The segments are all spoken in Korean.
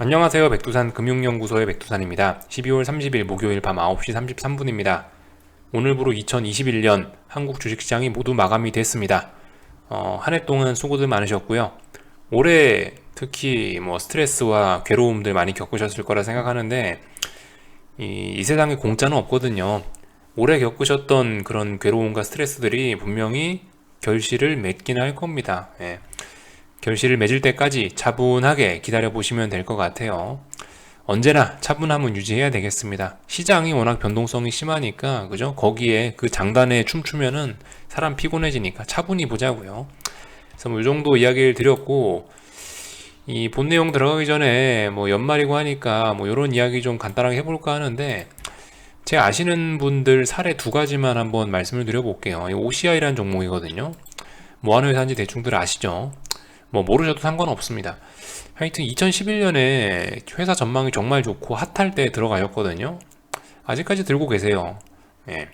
안녕하세요. 백두산 금융연구소의 백두산입니다. 12월 30일 목요일 밤 9시 33분입니다. 오늘부로 2021년 한국 주식시장이 모두 마감이 됐습니다. 한 해 동안 수고들 많으셨고요. 올해 특히 스트레스와 괴로움들 많이 겪으셨을 거라 생각하는데 이 세상에 공짜는 없거든요. 올해 겪으셨던 그런 괴로움과 스트레스들이 분명히 결실을 맺긴 할 겁니다. 결실을 맺을 때까지 차분하게 기다려 보시면 될 것 같아요. 언제나 차분함은 유지해야 되겠습니다. 시장이 워낙 변동성이 심하니까, 그죠? 거기에 그 장단에 춤추면은 사람 피곤해지니까 차분히 보자고요. 그래서 이 정도 이야기를 드렸고, 이 본 내용 들어가기 전에 연말이고 하니까 이런 이야기 좀 간단하게 해볼까 하는데, 제 아시는 분들 사례 두 가지만 한번 말씀을 드려볼게요. 이 OCI라는 종목이거든요. 뭐 하는 회사인지 대충들 아시죠? 모르셔도 상관없습니다. 하여튼 2011년에 회사 전망이 정말 좋고 핫할 때 들어가셨거든요. 아직까지 들고 계세요. 예.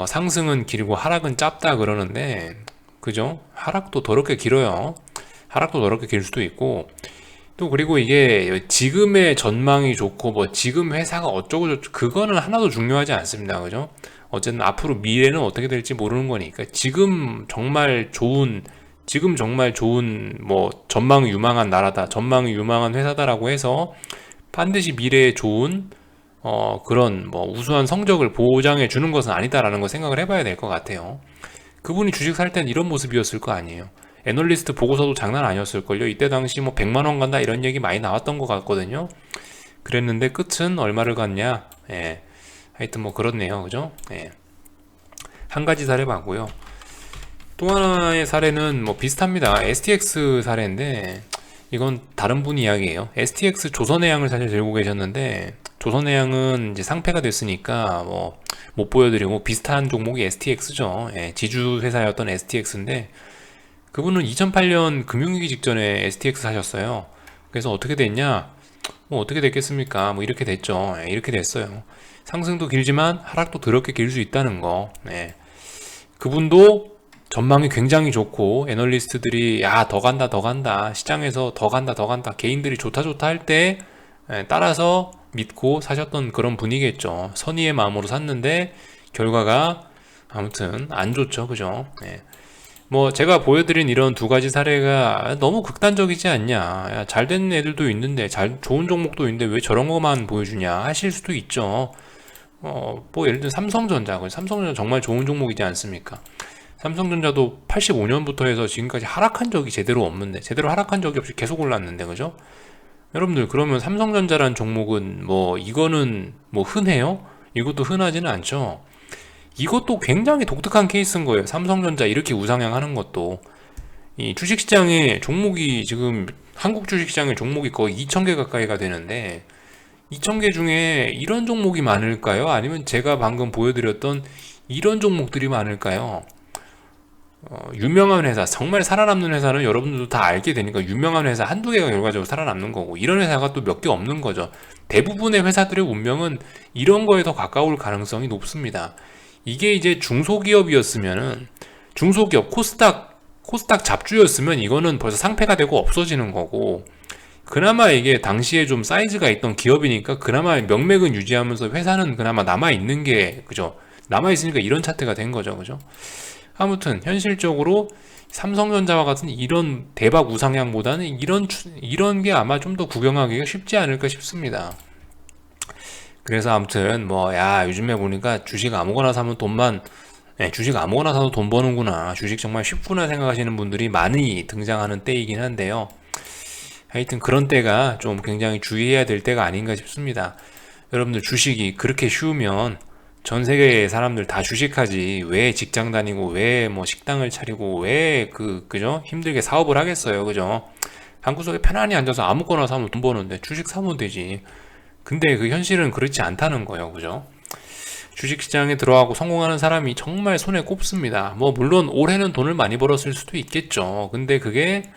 상승은 길고 하락은 짧다 그러는데, 그죠? 하락도 더럽게 길어요. 하락도 더럽게 길 수도 있고, 또 그리고 이게 지금의 전망이 좋고 지금 회사가 어쩌고 저쩌고 그거는 하나도 중요하지 않습니다. 그죠? 어쨌든 앞으로 미래는 어떻게 될지 모르는 거니까 지금 정말 좋은 전망이 유망한 나라다, 전망이 유망한 회사다라고 해서 반드시 미래에 좋은 그런 우수한 성적을 보장해 주는 것은 아니다라는 거 생각을 해봐야 될 것 같아요. 그분이 주식 살 땐 이런 모습이었을 거 아니에요. 애널리스트 보고서도 장난 아니었을걸요. 이때 당시 100만 원 간다 이런 얘기 많이 나왔던 것 같거든요. 그랬는데 끝은 얼마를 갔냐? 하여튼 그렇네요. 그죠? 한 가지 사례 봤고요. 또 하나의 사례는 비슷합니다. STX 사례인데 이건 다른 분 이야기예요. STX 조선해양을 사실 들고 계셨는데 조선해양은 이제 상폐가 됐으니까 못 보여드리고 비슷한 종목이 STX죠. 지주 회사였던 STX인데 그분은 2008년 금융위기 직전에 STX 사셨어요. 그래서 어떻게 됐냐? 어떻게 됐겠습니까? 이렇게 됐죠. 이렇게 됐어요. 상승도 길지만 하락도 더럽게 길 수 있다는 거. 그분도 전망이 굉장히 좋고 애널리스트들이 야 더 간다 더 간다 시장에서 더 간다 더 간다 개인들이 좋다 좋다 할 때 따라서 믿고 사셨던 그런 분이겠죠. 선의의 마음으로 샀는데 결과가 아무튼 안 좋죠. 그죠? 제가 보여드린 이런 두 가지 사례가 너무 극단적이지 않냐, 야, 잘 된 애들도 있는데 좋은 종목도 있는데 왜 저런 것만 보여주냐 하실 수도 있죠. 예를 들면 삼성전자 정말 좋은 종목이지 않습니까? 삼성전자도 85년부터 해서 지금까지 하락한 적이 제대로 없는데, 제대로 하락한 적이 없이 계속 올랐는데, 그죠? 여러분들, 그러면 삼성전자라는 종목은 이거는 흔해요? 이것도 흔하지는 않죠? 이것도 굉장히 독특한 케이스인 거예요. 삼성전자 이렇게 우상향하는 것도. 이 주식시장에 종목이 지금, 한국 주식시장에 종목이 거의 2,000개 가까이가 되는데, 2,000개 중에 이런 종목이 많을까요? 아니면 제가 방금 보여드렸던 이런 종목들이 많을까요? 유명한 회사, 정말 살아남는 회사는 여러분들도 다 알게 되니까 유명한 회사 한두 개가 결과적으로 살아남는 거고 이런 회사가 또 몇 개 없는 거죠. 대부분의 회사들의 운명은 이런 거에 더 가까울 가능성이 높습니다. 이게 이제 중소기업이었으면은 중소기업 코스닥 잡주였으면 이거는 벌써 상폐가 되고 없어지는 거고 그나마 이게 당시에 좀 사이즈가 있던 기업이니까 그나마 명맥은 유지하면서 회사는 그나마 남아있는 게 그죠? 남아있으니까 이런 차트가 된 거죠. 그죠? 아무튼 현실적으로 삼성전자와 같은 이런 대박 우상향보다는 이런 게 아마 좀 더 구경하기가 쉽지 않을까 싶습니다. 그래서 아무튼 야 요즘에 보니까 주식 아무거나 사면 주식 아무거나 사도 돈 버는구나, 주식 정말 쉽구나 생각하시는 분들이 많이 등장하는 때이긴 한데요. 하여튼 그런 때가 좀 굉장히 주의해야 될 때가 아닌가 싶습니다. 여러분들 주식이 그렇게 쉬우면 전 세계의 사람들 다 주식하지 왜 직장 다니고 왜 식당을 차리고 왜 그죠? 힘들게 사업을 하겠어요. 그죠? 방구석에 편안히 앉아서 아무거나 사면 돈 버는데 주식 사면 되지. 근데 그 현실은 그렇지 않다는 거예요. 그죠? 주식시장에 들어가고 성공하는 사람이 정말 손에 꼽습니다. 물론 올해는 돈을 많이 벌었을 수도 있겠죠. 근데 그게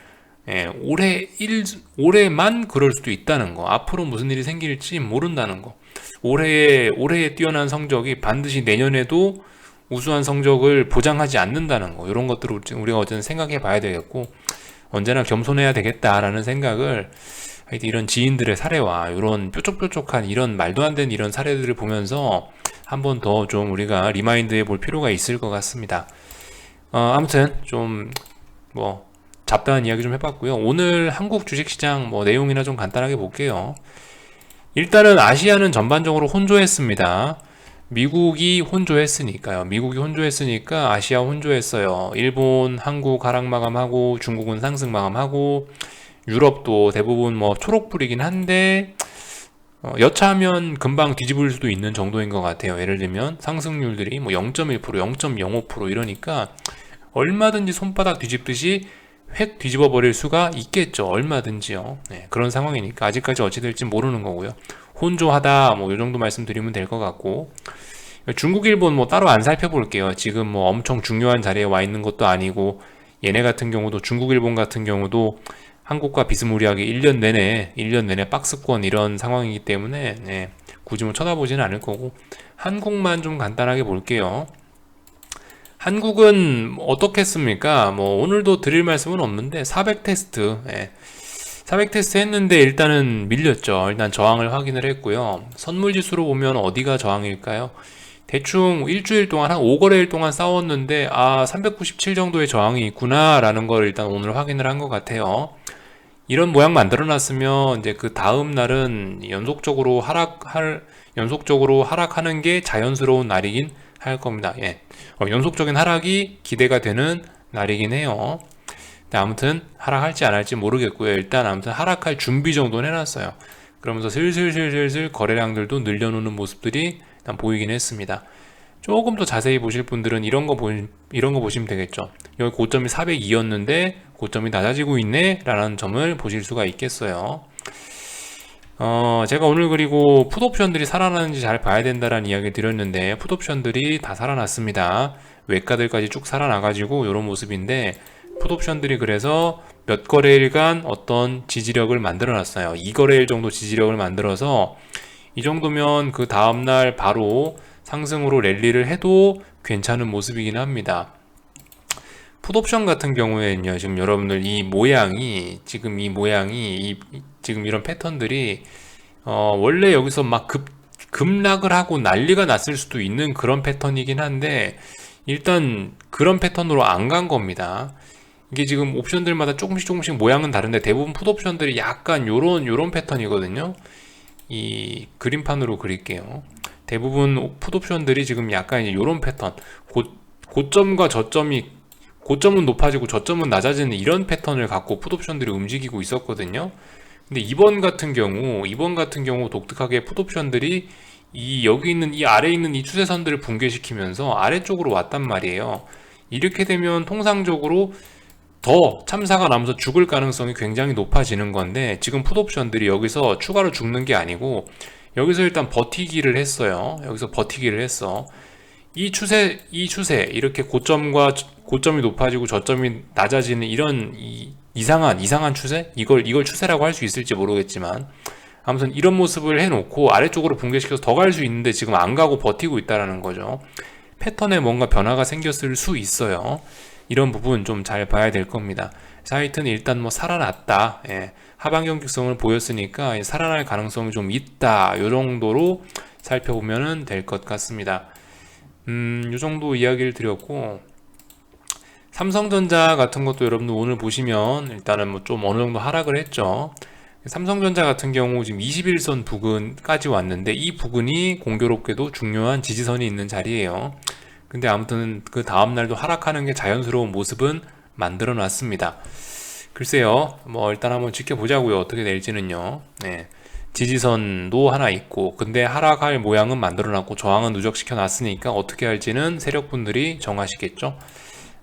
올해만 그럴 수도 있다는 거. 앞으로 무슨 일이 생길지 모른다는 거. 올해의 뛰어난 성적이 반드시 내년에도 우수한 성적을 보장하지 않는다는 거. 이런 것들을 우리가 어쨌든 생각해 봐야 되겠고, 언제나 겸손해야 되겠다라는 생각을 하여튼 이런 지인들의 사례와 이런 뾰족뾰족한 이런 말도 안 되는 이런 사례들을 보면서 한 번 더 좀 우리가 리마인드해 볼 필요가 있을 것 같습니다. 아무튼 좀 뭐 잡다한 이야기 좀 해봤고요. 오늘 한국 주식시장 뭐 내용이나 좀 간단하게 볼게요. 일단은 아시아는 전반적으로 혼조했습니다. 미국이 혼조했으니까요. 미국이 혼조했으니까 아시아 혼조했어요. 일본, 한국 하락 마감하고 중국은 상승 마감하고 유럽도 대부분 뭐 초록불이긴 한데 여차하면 금방 뒤집을 수도 있는 정도인 것 같아요. 예를 들면 상승률들이 뭐 0.1%, 0.05% 이러니까 얼마든지 손바닥 뒤집듯이 획 뒤집어 버릴 수가 있겠죠. 얼마든지요. 네, 그런 상황이니까 아직까지 어찌 될지 모르는 거고요. 혼조하다 뭐 이 정도 말씀드리면 될 것 같고, 중국, 일본 뭐 따로 안 살펴볼게요. 지금 뭐 엄청 중요한 자리에 와 있는 것도 아니고, 얘네 같은 경우도 중국, 일본 같은 경우도 한국과 비스무리하게 1년 내내 박스권 이런 상황이기 때문에 네, 굳이 뭐 쳐다보지는 않을 거고, 한국만 좀 간단하게 볼게요. 한국은 어떻게 했습니까? 뭐 오늘도 드릴 말씀은 없는데 400 테스트, 400 테스트 했는데 일단은 밀렸죠. 일단 저항을 확인을 했고요. 선물지수로 보면 어디가 저항일까요? 대충 일주일 동안 한 5거래일 동안 싸웠는데 397 정도의 저항이 있구나 라는 걸 일단 오늘 확인을 한 것 같아요. 이런 모양 만들어 놨으면 이제 그 다음 날은 연속적으로 하락하는 게 자연스러운 날이긴 할 겁니다. 연속적인 하락이 기대가 되는 날이긴 해요. 아무튼 하락할지 안 할지 모르겠고요. 일단 아무튼 하락할 준비 정도는 해놨어요. 그러면서 슬슬 거래량들도 늘려놓는 모습들이 일단 보이긴 했습니다. 조금 더 자세히 보실 분들은 이런 거 보시면 되겠죠. 여기 고점이 402였는데 고점이 낮아지고 있네 라는 점을 보실 수가 있겠어요. 제가 오늘 그리고 풋옵션들이 살아나는지 잘 봐야 된다라는 이야기 드렸는데 풋옵션들이 다 살아났습니다. 외가들까지 쭉 살아나가지고 이런 모습인데, 풋옵션들이 그래서 몇 거래일간 어떤 지지력을 만들어 놨어요. 2거래일 정도 지지력을 만들어서 이 정도면 그 다음날 바로 상승으로 랠리를 해도 괜찮은 모습이긴 합니다. 풋옵션 같은 경우에는요, 지금 여러분들 지금 이런 패턴들이 원래 여기서 막 급락을 하고 난리가 났을 수도 있는 그런 패턴이긴 한데, 일단 그런 패턴으로 안 간 겁니다. 이게 지금 옵션들마다 조금씩 모양은 다른데 대부분 풋옵션들이 약간 요런 패턴이거든요. 이 그림판으로 그릴게요. 대부분 풋옵션들이 지금 약간 이제 요런 패턴, 고점은 높아지고 저점은 낮아지는 이런 패턴을 갖고 풋옵션들이 움직이고 있었거든요. 근데 이번 같은 경우 독특하게 풋옵션들이 여기 있는 이 아래에 있는 이 추세선들을 붕괴시키면서 아래쪽으로 왔단 말이에요. 이렇게 되면 통상적으로 더 참사가 나면서 죽을 가능성이 굉장히 높아지는 건데, 지금 풋옵션들이 여기서 추가로 죽는 게 아니고 여기서 일단 버티기를 했어요. 이 추세 이렇게 고점이 높아지고 저점이 낮아지는 이런 이상한 추세? 이걸 추세라고 할 수 있을지 모르겠지만, 아무튼 이런 모습을 해놓고 아래쪽으로 붕괴시켜서 더 갈 수 있는데 지금 안 가고 버티고 있다라는 거죠. 패턴에 뭔가 변화가 생겼을 수 있어요. 이런 부분 좀 잘 봐야 될 겁니다. 하여튼 일단 뭐 살아났다. 하방 경직성을 보였으니까 살아날 가능성이 좀 있다. 요 정도로 살펴보면 될 것 같습니다. 요 정도 이야기를 드렸고, 삼성전자 같은 것도 여러분들 오늘 보시면 일단은 뭐 좀 어느 정도 하락을 했죠. 삼성전자 같은 경우 지금 21선 부근까지 왔는데, 이 부근이 공교롭게도 중요한 지지선이 있는 자리예요. 근데 아무튼 그 다음날도 하락하는 게 자연스러운 모습은 만들어 놨습니다. 글쎄요, 뭐 일단 한번 지켜보자고요. 어떻게 될지는요. 지지선도 하나 있고, 근데 하락할 모양은 만들어 놨고 저항은 누적시켜 놨으니까 어떻게 할지는 세력분들이 정하시겠죠.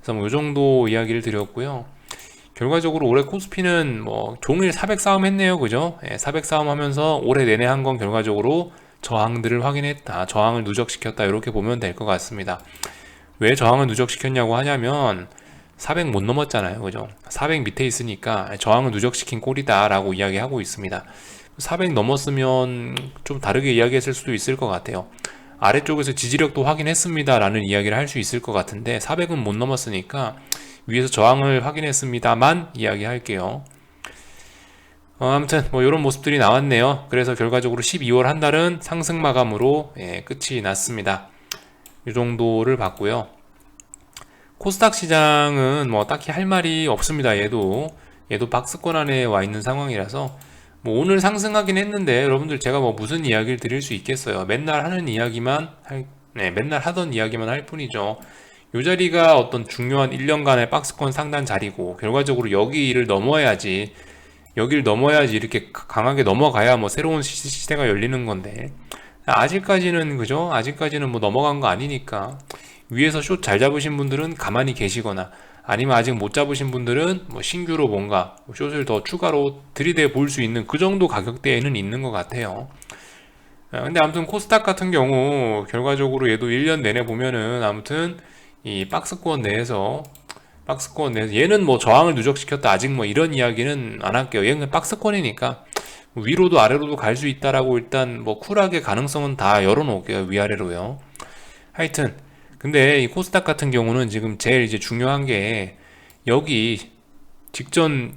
그래서 뭐 이 정도 이야기를 드렸고요. 결과적으로 올해 코스피는 뭐 종일 400 싸움 했네요. 그죠? 400 싸움 하면서 올해 내내 한 건 결과적으로 저항들을 확인했다, 저항을 누적시켰다, 이렇게 보면 될 것 같습니다. 왜 저항을 누적시켰냐고 하냐면 400 못 넘었잖아요. 그죠? 400 밑에 있으니까 저항을 누적시킨 꼴이다 라고 이야기하고 있습니다. 400 넘었으면 좀 다르게 이야기했을 수도 있을 것 같아요. 아래쪽에서 지지력도 확인했습니다 라는 이야기를 할 수 있을 것 같은데, 400은 못 넘었으니까 위에서 저항을 확인했습니다만 이야기할게요. 아무튼 뭐 이런 모습들이 나왔네요. 그래서 결과적으로 12월 한 달은 상승 마감으로 끝이 났습니다. 이 정도를 봤고요. 코스닥 시장은 뭐 딱히 할 말이 없습니다. 얘도 박스권 안에 와 있는 상황이라서 뭐 오늘 상승하긴 했는데 여러분들 제가 뭐 무슨 이야기를 드릴 수 있겠어요. 맨날 하던 이야기만 할 뿐이죠. 이 자리가 어떤 중요한 1년간의 박스권 상단 자리고 결과적으로 여기를 넘어야지 이렇게 강하게 넘어가야 뭐 새로운 시대가 열리는 건데 아직까지는 그죠? 아직까지는 뭐 넘어간 거 아니니까 위에서 숏 잘 잡으신 분들은 가만히 계시거나 아니면 아직 못 잡으신 분들은 뭐 신규로 뭔가 숏을 더 추가로 들이대 볼 수 있는 그 정도 가격대에는 있는 것 같아요. 근데 아무튼 코스닥 같은 경우 결과적으로 얘도 1년 내내 보면은 아무튼 이 박스권 내에서 얘는 뭐 저항을 누적시켰다 아직 뭐 이런 이야기는 안 할게요. 얘는 박스권이니까 위로도 아래로도 갈 수 있다라고 일단 뭐 쿨하게 가능성은 다 열어놓을게요. 위아래로요. 하여튼 근데 이 코스닥 같은 경우는 지금 제일 이제 중요한 게 여기 직전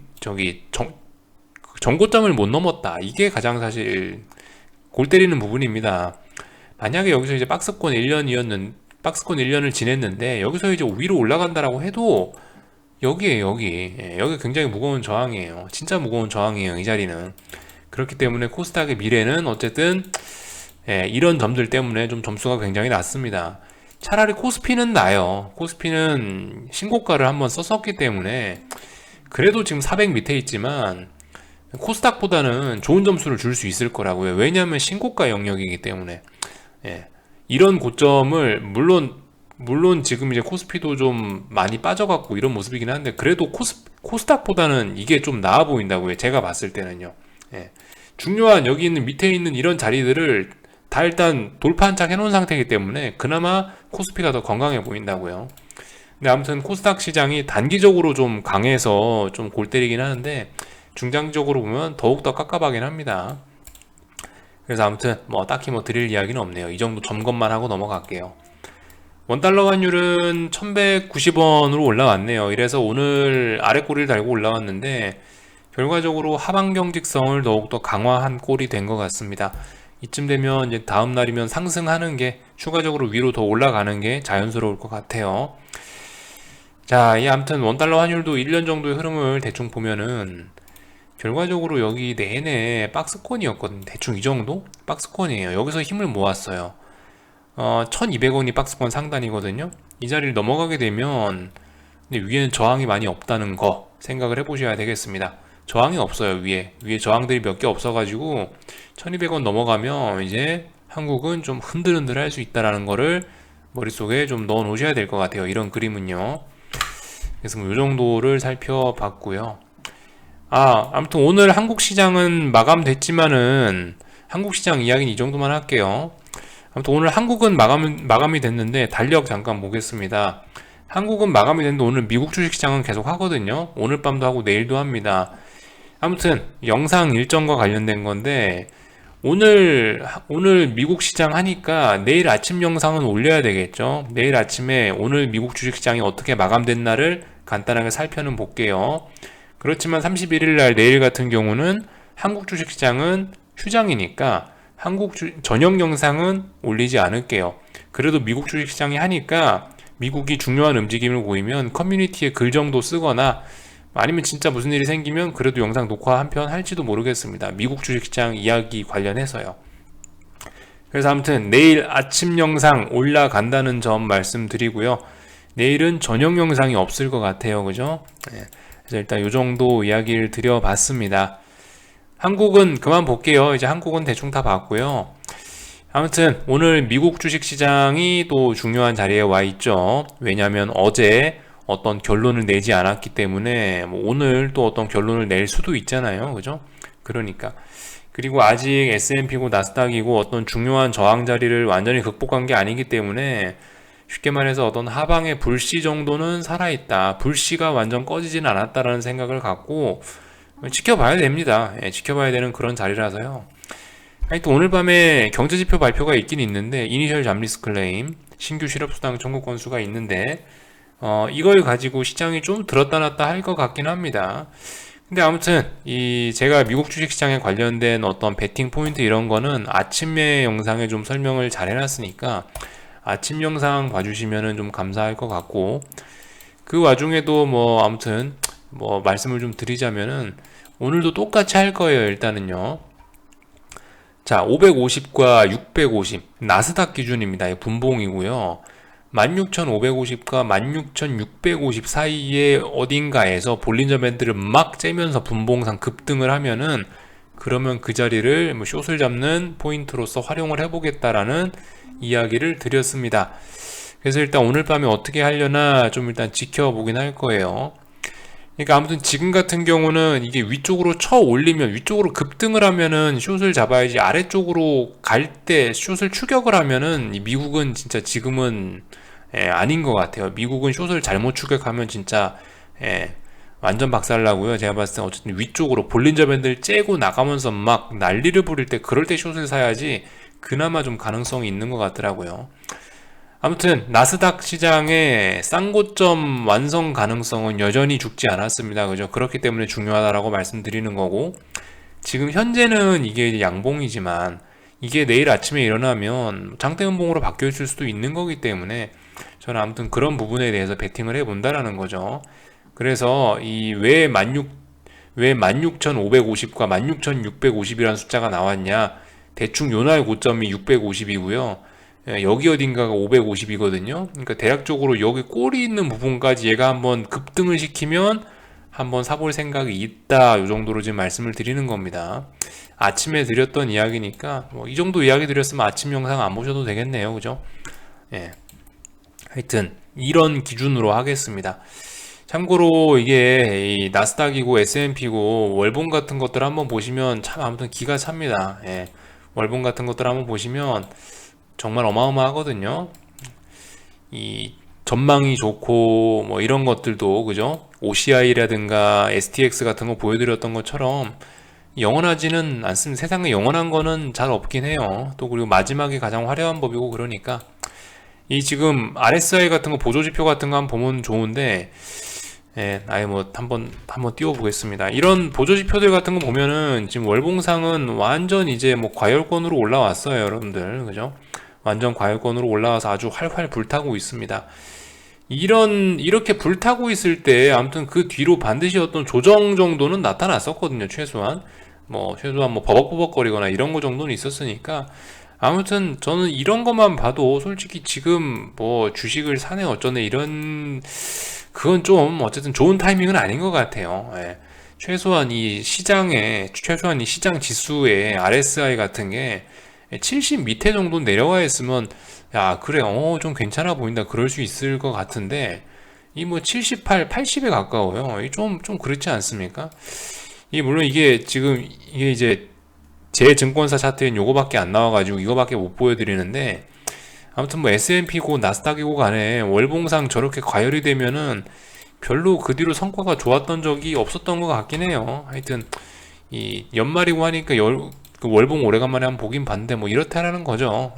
정고점을 못 넘었다. 이게 가장 사실 골 때리는 부분입니다. 만약에 여기서 이제 박스권 1년을 지냈는데 여기서 이제 위로 올라간다라고 해도 여기에요, 여기. 여기 굉장히 무거운 저항이에요. 진짜 무거운 저항이에요, 이 자리는. 그렇기 때문에 코스닥의 미래는 어쨌든 이런 점들 때문에 좀 점수가 굉장히 낮습니다. 차라리 코스피는 나요. 코스피는 신고가를 한번 썼었기 때문에 그래도 지금 400 밑에 있지만 코스닥보다는 좋은 점수를 줄 수 있을 거라고요. 왜냐하면 신고가 영역이기 때문에. 이런 고점을 물론 지금 이제 코스피도 좀 많이 빠져갖고 이런 모습이긴 한데 그래도 코스닥보다는 이게 좀 나아 보인다고요. 제가 봤을 때는요. 중요한 여기 있는 밑에 있는 이런 자리들을 다 일단 돌파한 착 해놓은 상태이기 때문에 그나마 코스피가 더 건강해 보인다고요. 근데 아무튼 코스닥 시장이 단기적으로 좀 강해서 좀 골 때리긴 하는데 중장기적으로 보면 더욱더 깝깝하긴 합니다. 그래서 아무튼 뭐 딱히 뭐 드릴 이야기는 없네요. 이 정도 점검만 하고 넘어갈게요. 원달러 환율은 1190원으로 올라왔네요. 이래서 오늘 아래 꼬리를 달고 올라왔는데 결과적으로 하방 경직성을 더욱더 강화한 꼴이 된 것 같습니다. 이쯤 되면 이제 다음 날이면 상승하는 게 추가적으로 위로 더 올라가는 게 자연스러울 것 같아요. 자, 아무튼 원달러 환율도 1년 정도의 흐름을 대충 보면은 결과적으로 여기 내내 박스권이었거든요. 대충 이 정도? 박스권이에요. 여기서 힘을 모았어요. 1200원이 박스권 상단이거든요. 이 자리를 넘어가게 되면 근데 위에는 저항이 많이 없다는 거 생각을 해보셔야 되겠습니다. 저항이 없어요. 위에 저항들이 몇 개 없어가지고 1200원 넘어가면 이제 한국은 좀 흔들흔들 할 수 있다라는 거를 머릿속에 좀 넣어 놓으셔야 될 것 같아요. 이런 그림은요. 그래서 뭐 이 정도를 살펴봤고요. 아무튼 오늘 한국 시장은 마감됐지만은 한국 시장 이야기는 이 정도만 할게요. 아무튼 오늘 한국은 마감이 됐는데 달력 잠깐 보겠습니다. 한국은 마감이 됐는데 오늘 미국 주식시장은 계속 하거든요. 오늘 밤도 하고 내일도 합니다. 아무튼 영상 일정과 관련된 건데 오늘 미국 시장 하니까 내일 아침 영상은 올려야 되겠죠. 내일 아침에 오늘 미국 주식시장이 어떻게 마감된 날을 간단하게 살펴는 볼게요. 그렇지만 31일 날 내일 같은 경우는 한국 주식시장은 휴장이니까 저녁 영상은 올리지 않을게요. 그래도 미국 주식시장이 하니까 미국이 중요한 움직임을 보이면 커뮤니티에 글 정도 쓰거나 아니면 진짜 무슨 일이 생기면 그래도 영상 녹화 한 편 할지도 모르겠습니다. 미국 주식시장 이야기 관련해서요. 그래서 아무튼 내일 아침 영상 올라간다는 점 말씀드리고요. 내일은 저녁 영상이 없을 것 같아요. 그죠? 그래서 일단 이 정도 이야기를 드려봤습니다. 한국은 그만 볼게요. 이제 한국은 대충 다 봤고요. 아무튼 오늘 미국 주식시장이 또 중요한 자리에 와 있죠. 왜냐하면 어제 어떤 결론을 내지 않았기 때문에 뭐 오늘 또 어떤 결론을 낼 수도 있잖아요. 그죠? 그러니까 그리고 아직 S&P고 나스닥이고 어떤 중요한 저항 자리를 완전히 극복한 게 아니기 때문에 쉽게 말해서 어떤 하방의 불씨 정도는 살아있다. 불씨가 완전 꺼지진 않았다라는 생각을 갖고 지켜봐야 됩니다. 지켜봐야 되는 그런 자리라서요. 하여튼 오늘 밤에 경제지표 발표가 있긴 있는데 이니셜 잡리스 클레임, 신규 실업수당 청구 건수가 있는데 이걸 가지고 시장이 좀 들었다 놨다 할 것 같긴 합니다. 근데 아무튼 이 제가 미국 주식시장에 관련된 어떤 베팅 포인트 이런 거는 아침에 영상에 좀 설명을 잘 해놨으니까 아침 영상 봐주시면은 좀 감사할 것 같고, 그 와중에도 뭐 아무튼 뭐 말씀을 좀 드리자면은 오늘도 똑같이 할 거예요. 일단은요. 자, 550과 650 나스닥 기준입니다. 이 분봉이고요. 16,550과 16,650 사이에 어딘가에서 볼린저 밴드를 막 째면서 분봉상 급등을 하면은, 그러면 그 자리를 뭐 숏을 잡는 포인트로서 활용을 해보겠다라는 이야기를 드렸습니다. 그래서 일단 오늘 밤에 어떻게 하려나 좀 일단 지켜보긴 할 거예요. 그러니까 아무튼 지금 같은 경우는 이게 위쪽으로 쳐 올리면, 위쪽으로 급등을 하면은 숏을 잡아야지, 아래쪽으로 갈 때 숏을 추격을 하면은 이 미국은 진짜 지금은 아닌 것 같아요. 미국은 숏을 잘못 추격하면 진짜 완전 박살나고요. 제가 봤을 때 어쨌든 위쪽으로 볼린저 밴드를 째고 나가면서 막 난리를 부릴 때, 그럴 때 숏을 사야지 그나마 좀 가능성이 있는 것 같더라고요. 아무튼 나스닥 시장의 쌍고점 완성 가능성은 여전히 죽지 않았습니다. 그죠? 그렇기 때문에 중요하다라고 말씀드리는 거고, 지금 현재는 이게 양봉이지만 이게 내일 아침에 일어나면 장대음봉으로 바뀌어 있을 수도 있는 거기 때문에 저는 아무튼 그런 부분에 대해서 베팅을 해본다라는 거죠. 그래서 이 왜 16,550과 16,650이라는 숫자가 나왔냐, 대충 요날 고점이 650이고요. 여기 어딘가가 550이거든요. 그러니까 대략적으로 여기 꼬리 있는 부분까지 얘가 한번 급등을 시키면 한번 사볼 생각이 있다, 이 정도로 지금 말씀을 드리는 겁니다. 아침에 드렸던 이야기니까 뭐 이 정도 이야기 드렸으면 아침 영상 안 보셔도 되겠네요. 그죠? 예. 하여튼 이런 기준으로 하겠습니다. 참고로 이게 이 나스닥이고 S&P고 월봉 같은 것들 한번 보시면 참 아무튼 기가 찹니다. 예. 월봉 같은 것들 한번 보시면 정말 어마어마하거든요. 이 전망이 좋고 뭐 이런 것들도, 그죠? OCI라든가 STX 같은 거 보여드렸던 것처럼 영원하지는 않습니다. 세상에 영원한 거는 잘 없긴 해요. 또 그리고 마지막이 가장 화려한 법이고, 그러니까 이 지금 RSI 같은 거, 보조지표 같은 거 한번 보면 좋은데, 아예 뭐 한번 띄워보겠습니다. 이런 보조지표들 같은 거 보면은 지금 월봉상은 완전 이제 뭐 과열권으로 올라왔어요, 여러분들. 그죠? 완전 과열권으로 올라와서 아주 활활 불타고 있습니다. 이렇게 불타고 있을 때 아무튼 그 뒤로 반드시 어떤 조정 정도는 나타났었거든요. 최소한 뭐 버벅버벅거리거나 이런 거 정도는 있었으니까, 아무튼 저는 이런 것만 봐도 솔직히 지금 뭐 주식을 사네 어쩌네 이런, 그건 좀 어쨌든 좋은 타이밍은 아닌 것 같아요. 최소한 이 시장 지수의 RSI 같은 게 70 밑에 정도 내려와 있으면, 야, 그래, 좀 괜찮아 보인다, 그럴 수 있을 것 같은데, 이 뭐 78, 80에 가까워요. 좀 그렇지 않습니까? 물론 지금 이게 이제 제 증권사 차트엔 요거밖에 안 나와가지고 이거밖에 못 보여드리는데, 아무튼 뭐 S&P고 나스닥이고 간에 월봉상 저렇게 과열이 되면은 별로 그 뒤로 성과가 좋았던 적이 없었던 것 같긴 해요. 하여튼 이 연말이고 하니까 그 월봉 오래간만에 한번 보긴 봤는데 뭐 이렇다라는 거죠.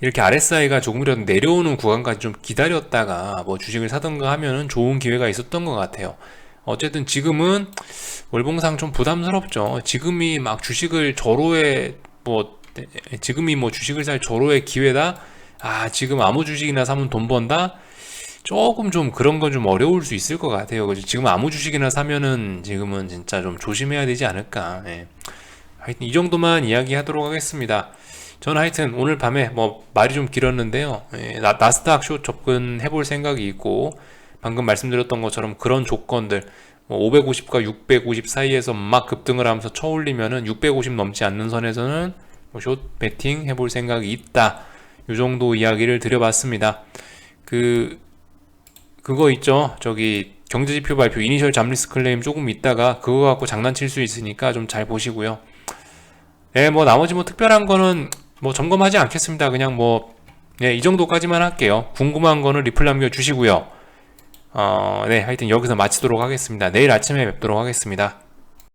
이렇게 RSI가 조금이라도 내려오는 구간까지 좀 기다렸다가 뭐 주식을 사던가 하면은 좋은 기회가 있었던 것 같아요. 어쨌든 지금은 월봉상 좀 부담스럽죠. 지금이 막 주식을 절호의 주식을 살 절호의 기회다. 지금 아무 주식이나 사면 돈 번다. 조금 좀 그런 건 좀 어려울 수 있을 것 같아요. 그죠? 지금 아무 주식이나 사면은 지금은 진짜 좀 조심해야 되지 않을까. 하여튼 이 정도만 이야기하도록 하겠습니다. 저는 하여튼 오늘 밤에 뭐 말이 좀 길었는데요. 나스닥 숏 접근해 볼 생각이 있고, 방금 말씀드렸던 것처럼 그런 조건들, 550과 650 사이에서 막 급등을 하면서 쳐올리면은 650 넘지 않는 선에서는 숏 베팅 해볼 생각이 있다. 요 정도 이야기를 드려봤습니다. 그거 있죠. 저기 경제지표 발표 이니셜 잠리스 클레임 조금 있다가 그거 갖고 장난칠 수 있으니까 좀 잘 보시고요. 뭐 나머지 뭐 특별한 거는 뭐 점검하지 않겠습니다. 그냥 이 정도까지만 할게요. 궁금한 거는 리플 남겨주시고요. 하여튼 여기서 마치도록 하겠습니다. 내일 아침에 뵙도록 하겠습니다.